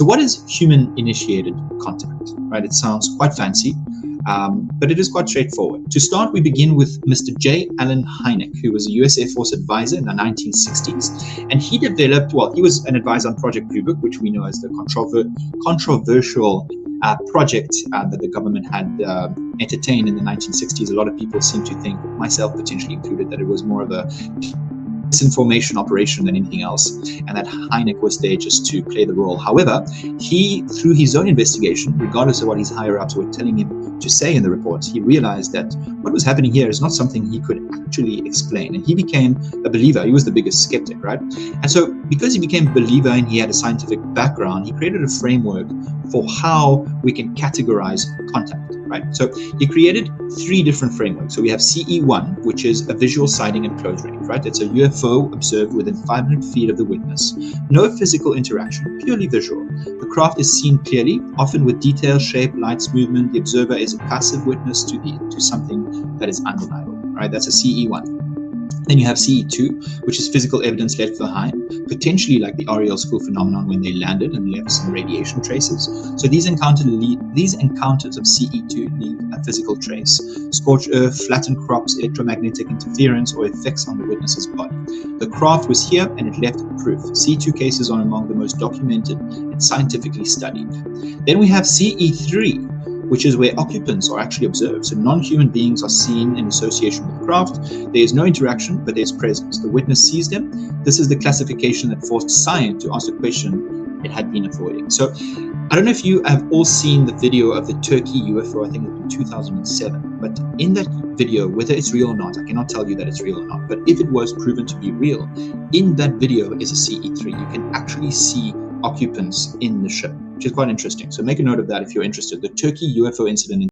So what is human-initiated contact, right? It sounds quite fancy, but it is quite straightforward. To start, we begin with Mr. J. Allen Hynek, who was a U.S. Air Force advisor in the 1960s, and he developed, well, he was an advisor on Project Blue Book, which we know as the controversial project that the government had entertained in the 1960s. A lot of people seem to think, myself potentially included, that it was more of a disinformation operation than anything else, and that Hynek was there just to play the role. However, he, through his own investigation, regardless of what his higher-ups were telling him to say in the reports, he realized that what was happening here is not something he could actually explain, and he became a believer. He was the biggest skeptic, right? And so because he became a believer and he had a scientific background, he created a framework for how we can categorize contact, right? So he created 3 different frameworks. So we have CE1, which is a visual sighting at close range, right? It's a UFO observed within 500 feet of the witness. No physical interaction, purely visual. The craft is seen clearly, often with detail, shape, lights, movement. The observer is a passive witness to something that is undeniable, right? That's a CE1. Then you have CE2, which is physical evidence left behind, potentially like the Ariel school phenomenon when they landed and left some radiation traces. So these encounters of CE2 leave a physical trace: scorched earth, flattened crops, electromagnetic interference, or effects on the witness's body. The craft was here and it left proof. CE2 cases are among the most documented and scientifically studied. Then we have CE3, which is where occupants are actually observed. So non-human beings are seen in association with the craft. There is no interaction, but there's presence. The witness sees them. This is the classification that forced science to ask the question it had been avoiding. So I don't know if you have all seen the video of the Turkey UFO, I think it was in 2007, but in that video, whether it's real or not, I cannot tell you that it's real or not, but if it was proven to be real, in that video is a CE3. You can actually see occupants in the ship, which is quite interesting. So make a note of that if you're interested. The Turkey UFO incident in